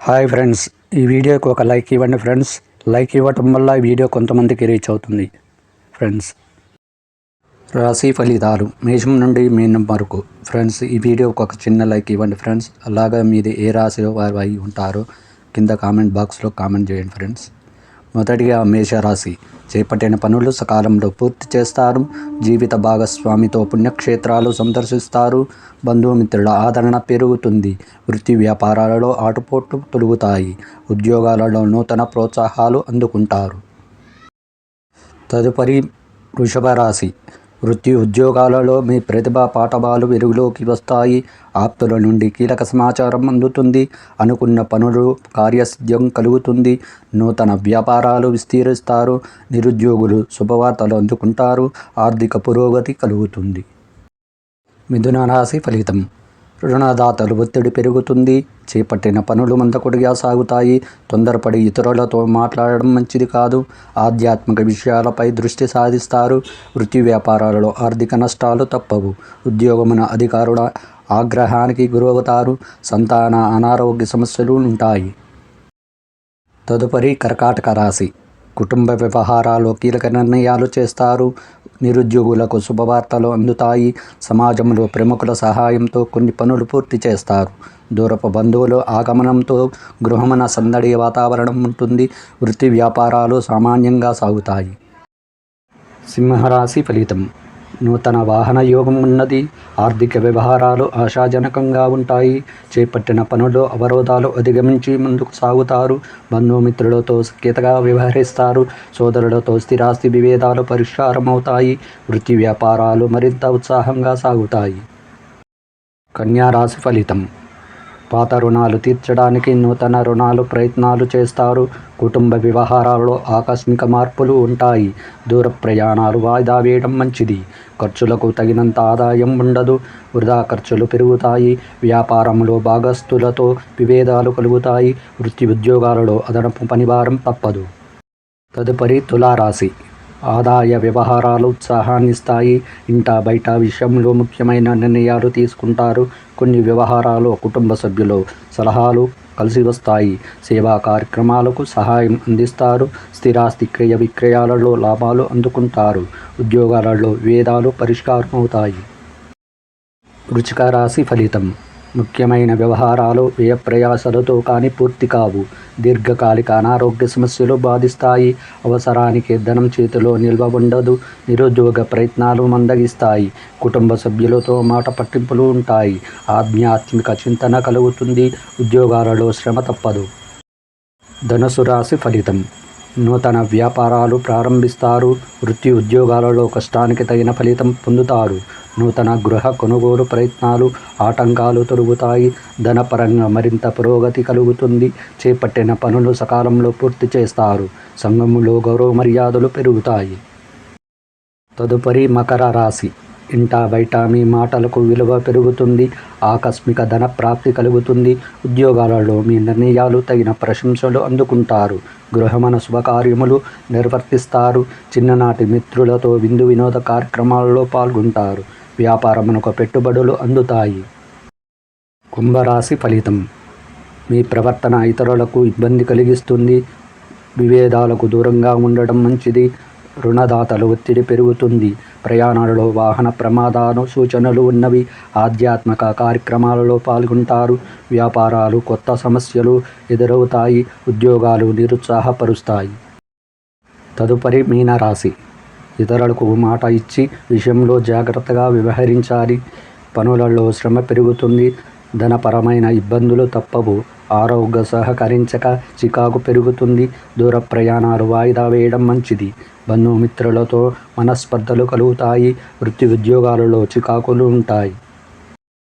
Hi friends, ఈ వీడియోకి ఒక లైక్ ఇవ్వండి ఫ్రెండ్స్. లైక్ ఇవ్వటం వల్ల ఈ వీడియో కొంతమందికి రీచ్ అవుతుంది ఫ్రెండ్స్. రాశి ఫలితాలు మేషం నుండి మీనం వరకు. ఫ్రెండ్స్, ఈ వీడియోకి ఒక చిన్న లైక్ ఇవ్వండి ఫ్రెండ్స్. అలాగే మీది ఏ రాశిలో వారు అయి ఉంటారో కింద కామెంట్ బాక్స్లో కామెంట్ చేయండి ఫ్రెండ్స్. మొదటిగా మేషరాశి. చేపట్టిన పనులు సకాలంలో పూర్తి చేస్తారు. జీవిత భాగస్వామితో పుణ్యక్షేత్రాలు సందర్శిస్తారు. బంధుమిత్రుల ఆదరణ పెరుగుతుంది. వృత్తి వ్యాపారాలలో ఆటుపోట్లు తొలుగుతాయి. ఉద్యోగాలలో నూతన ప్రోత్సాహాలు అందుకుంటారు. తదుపరి వృషభ రాశి. వృత్తి ఉద్యోగాలలో మీ ప్రతిభా పాఠవాలు వెలుగులోకి వస్తాయి. ఆప్తుల నుండి కీలక సమాచారం అందుతుంది. అనుకున్న పనులు కార్యసిద్ధం కలుగుతుంది. నూతన వ్యాపారాలు విస్తరిస్తారు. నిరుద్యోగులు శుభవార్తలు అందుకుంటారు. ఆర్థిక పురోగతి కలుగుతుంది. మిథున రాశి ఫలితం. రుణదాతలు ఒత్తిడి పెరుగుతుంది. చేపట్టిన పనులు మందకొడిగా సాగుతాయి. తొందరపడి ఇతరులతో మాట్లాడడం మంచిది కాదు. ఆధ్యాత్మిక విషయాలపై దృష్టి సాధిస్తారు. వృత్తి వ్యాపారాలలో ఆర్థిక నష్టాలు తప్పవు. ఉద్యోగమున అధికారుల ఆగ్రహానికి గురవుతారు. సంతాన అనారోగ్య సమస్యలు ఉంటాయి. తదుపరి కర్కాటక రాశి. కుటుంబ వ్యవహారాల్లో కీలక నిర్ణయాలు చేస్తారు. నిరుద్యోగులకు శుభవార్తలు అందుతాయి. సమాజంలో ప్రముఖుల సహాయంతో కొన్ని పనులు పూర్తి చేస్తారు. దూరపు బంధువుల ఆగమనంతో గృహమున సందడి వాతావరణం ఉంటుంది. వృత్తి వ్యాపారాలు సామాన్యంగా సాగుతాయి. సింహరాశి ఫలితం. నూతన వాహన యోగం ఉన్నది. ఆర్థిక వ్యవహారాలు ఆశాజనకంగా ఉంటాయి. చేపట్టిన పనులు అవరోధాలు అధిగమించి ముందుకు సాగుతారు. బంధుమిత్రులతో సఖ్యతగా వ్యవహరిస్తారు. సోదరులతో స్థిరాస్తి విభేదాలు పరిష్కారమవుతాయి. వృత్తి వ్యాపారాలు మరింత ఉత్సాహంగా సాగుతాయి. కన్యా రాశి ఫలితం. పాత రుణాలు తీర్చడానికి నూతన రుణాలు ప్రయత్నాలు చేస్తారు. కుటుంబ వ్యవహారాల్లో ఆకస్మిక మార్పులు ఉంటాయి. దూర ప్రయాణాలు వాయిదా వేయడం మంచిది. ఖర్చులకు తగినంత ఆదాయం ఉండదు. వృధా ఖర్చులు పెరుగుతాయి. వ్యాపారంలో భాగస్తులతో విభేదాలు కలుగుతాయి. వృత్తి ఉద్యోగాలలో అదనపు పనిభారం తప్పదు. తదుపరి తులారాశి. ఆదాయ వ్యవహారాలు ఉత్సాహాన్నిస్తాయి. ఇంటా బయట విషయంలో ముఖ్యమైన నిర్ణయాలు తీసుకుంటారు. కొన్ని వ్యవహారాలు కుటుంబ సభ్యులు సలహాలు కలిసి వస్తాయి. సేవా కార్యక్రమాలకు సహాయం అందిస్తారు. స్థిరాస్తి క్రయ విక్రయాలలో లాభాలు అందుకుంటారు. ఉద్యోగాలలో విభేదాలు పరిష్కారమవుతాయి. వృశ్చిక రాశి ఫలితం. ముఖ్యమైన వ్యవహారాలు వ్యయ ప్రయాసలతో కానీ పూర్తి కావు. దీర్ఘకాలిక అనారోగ్య సమస్యలు బాధిస్తాయి. అవసరానికి ధనం చేతిలో నిల్వ ఉండదు. నిరుద్యోగ ప్రయత్నాలు మందగిస్తాయి. కుటుంబ సభ్యులతో మాట పట్టింపులు ఉంటాయి. ఆధ్యాత్మిక చింతన కలుగుతుంది. ఉద్యోగాలలో శ్రమ తప్పదు. ధనుసు రాశి ఫలితం. నూతన వ్యాపారాలు ప్రారంభిస్తారు. వృత్తి ఉద్యోగాలలో కష్టానికి తగిన ఫలితం పొందుతారు. నూతన గృహ కొనుగోలు ప్రయత్నాలు ఆటంకాలు తొలగుతాయి. ధనపరంగా మరింత పురోగతి కలుగుతుంది. చేపట్టిన పనులు సకాలంలో పూర్తి చేస్తారు. సంఘములో గౌరవ మర్యాదలు పెరుగుతాయి. తదుపరి మకర రాశి. ఇంటా బయట మీ మాటలకు విలువ పెరుగుతుంది. ఆకస్మిక ధన ప్రాప్తి కలుగుతుంది. ఉద్యోగాలలో మీ నిర్ణయాలు తగిన ప్రశంసలు అందుకుంటారు. గృహమన శుభకార్యములు నిర్వర్తిస్తారు. చిన్ననాటి మిత్రులతో విందు వినోద కార్యక్రమాలలో పాల్గొంటారు. వ్యాపారమునకు పెట్టుబడులు అందుతాయి. కుంభరాశి ఫలితం. మీ ప్రవర్తన ఇతరులకు ఇబ్బంది కలిగిస్తుంది. విభేదాలకు దూరంగా ఉండడం మంచిది. రుణదాతలు ఒత్తిడి పెరుగుతుంది. ప్రయాణాలలో వాహన ప్రమాదాలు సూచనలు ఉన్నవి. ఆధ్యాత్మిక కార్యక్రమాలలో పాల్గొంటారు. వ్యాపారాలు కొత్త సమస్యలు ఎదురవుతాయి. ఉద్యోగాలు నిరుత్సాహపరుస్తాయి. తదుపరి మీనరాశి. ఇతరులకు మాట ఇచ్చి విషయంలో జాగ్రత్తగా వ్యవహరించాలి. పనులలో శ్రమ పెరుగుతుంది. ధనపరమైన ఇబ్బందులు తప్పవు. ఆరోగ్య సహకరించక చికాకు పెరుగుతుంది. దూర ప్రయాణాలు వాయిదా వేయడం మంచిది. బంధుమిత్రులతో మనస్పర్ధలు కలుగుతాయి. వృత్తి ఉద్యోగాలలో చికాకులు ఉంటాయి.